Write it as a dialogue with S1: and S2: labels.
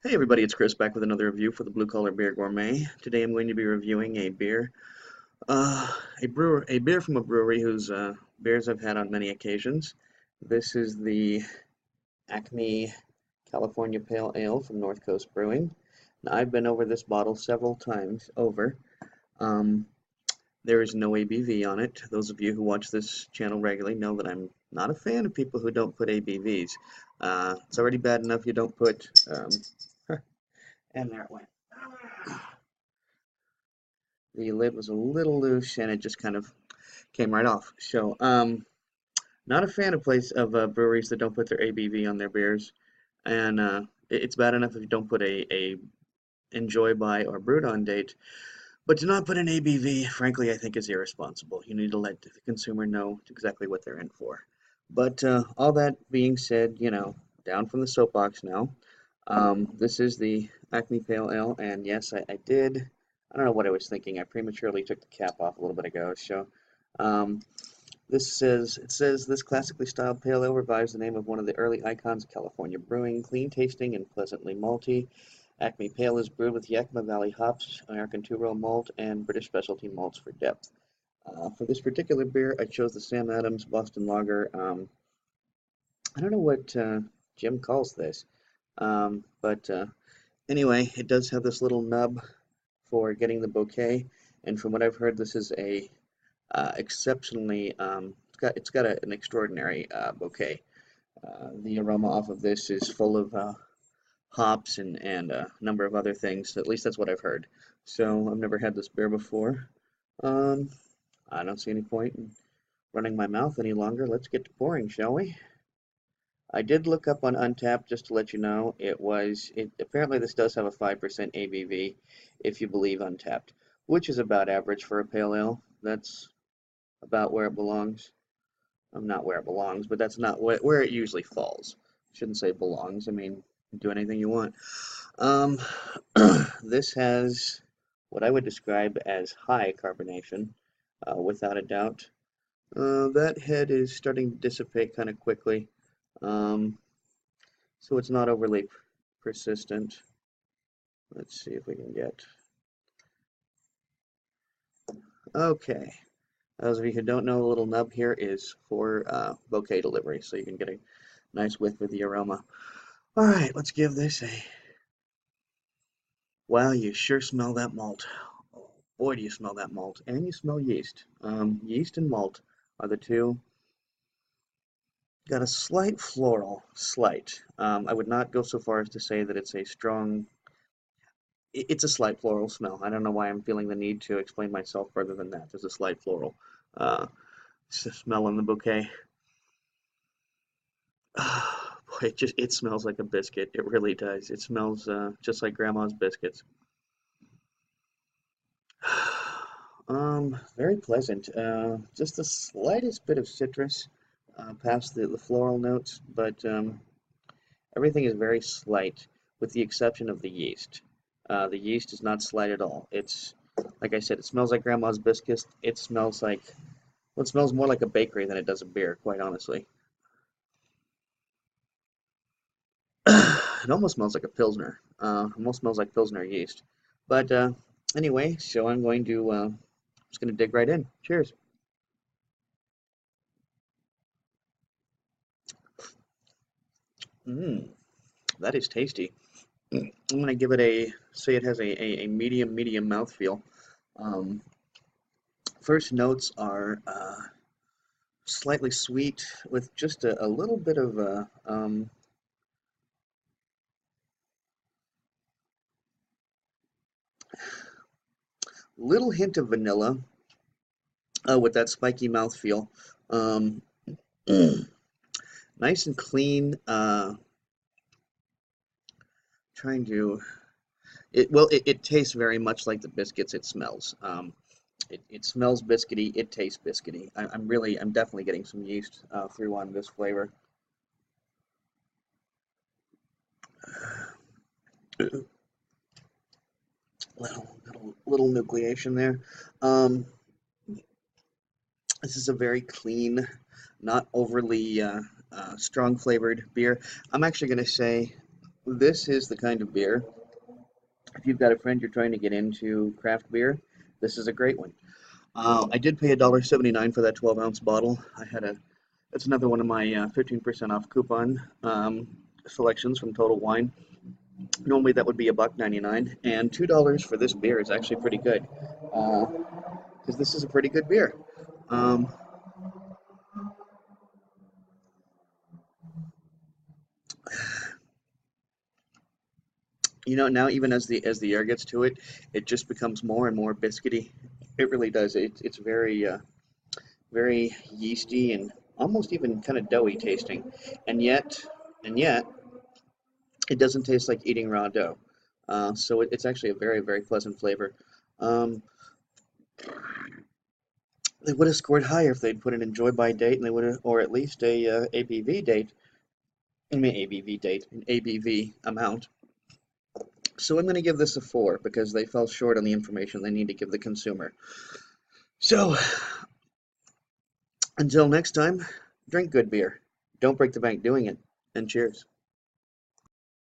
S1: Hey everybody, it's Chris back with another review for the Blue Collar Beer Gourmet. Today I'm going to be reviewing a beer, a beer from a brewery whose beers I've had on many occasions. This is the Acme California Pale Ale from North Coast Brewing. Now I've been over this bottle several times over. Um, there is no ABV on it. Those of you who watch this channel regularly know that I'm not a fan of people who don't put ABVs. It's already bad enough you don't put, and there it went. The lid was a little loose and it just kind of came right off. So, not a fan of breweries that don't put their ABV on their beers, and it's bad enough if you don't put a enjoy by or brewed on date, but to not put an ABV, frankly, I think is irresponsible. You need to let the consumer know exactly what they're in for. But all that being said, down from the soapbox now. This is the Acme Pale Ale, and yes, I did. I don't know what I was thinking. I prematurely took the cap off a little bit ago. So, um, it says this classically styled pale ale revives the name of one of the early icons of California brewing, clean tasting and pleasantly malty. Acme Pale is brewed with Yakima Valley hops, American two-row malt, and British specialty malts for depth. For this particular beer, I chose the Sam Adams Boston Lager. I don't know what Jim calls this, but anyway, it does have this little nub for getting the bouquet, and from what I've heard, this is a exceptionally it's got an extraordinary bouquet. The aroma off of this is full of hops and a number of other things. At least that's what I've heard. So I've never had this beer before. Um, I don't see any point in running my mouth any longer. Let's get to pouring, shall we? I did look up on Untappd just to let you know. Apparently this does have a 5% ABV if you believe Untappd, which is about average for a pale ale. That's about where it belongs. I'm not where it belongs, but that's not where it usually falls. Shouldn't say belongs. I mean, do anything you want. Um, this has what I would describe as high carbonation, without a doubt. That head is starting to dissipate kind of quickly. Um, so it's not overly persistent. Let's see if we can get. Okay. Those of you who don't know, the little nub here is for bouquet delivery, so you can get a nice whiff of the aroma. All right, let's give this a. Wow, you sure smell that malt. Oh, boy, do you smell that malt. And you smell yeast. Yeast and malt are the two. Got a slight floral, slight. I would not go so far as to say that it's a strong. It's a slight floral smell. I don't know why I'm feeling the need to explain myself further than that. There's a slight floral uh, smell in the bouquet. Boy, it smells like a biscuit. It really does. It smells just like grandma's biscuits. Very pleasant. Just the slightest bit of citrus past the floral notes, but everything is very slight, with the exception of the yeast. The yeast is not slight at all. It's, like I said, it smells like grandma's biscuits. It smells like, well, it smells more like a bakery than it does a beer, quite honestly. It almost smells like a Pilsner. Almost smells like Pilsner yeast. But anyway, so I'm going to just going to dig right in. Cheers. Mmm, that is tasty. I'm going to give it say it has a medium mouthfeel. Um, First notes are slightly sweet with just a little bit of a little hint of vanilla with that spiky mouthfeel. Um, nice and clean. Trying to it tastes very much like the biscuits it smells. It smells biscuity. It tastes biscuity. I'm definitely getting some yeast through on this flavor. Little nucleation there. Um, this is a very clean, not overly strong flavored beer. I'm actually going to say This is the kind of beer, if you've got a friend you're trying to get into craft beer, this is a great one. I did pay $1.79 for that 12-ounce bottle. That's another one of my 15% off coupon selections from Total Wine. Normally that would be $1.99, and $2 for this beer is actually pretty good, because this is a pretty good beer. Um, now even as the air gets to it, it just becomes more and more biscuity. It really does. It's very yeasty and almost even kind of doughy tasting, and yet it doesn't taste like eating raw dough. So it's actually a very, very pleasant flavor. Um, they would have scored higher if they'd put an enjoy by date, and they would have, or at least a ABV date. I mean ABV date, an ABV amount. So I'm going to give this a 4 because they fell short on the information they need to give the consumer. So until next time, drink good beer. Don't break the bank doing it, and cheers.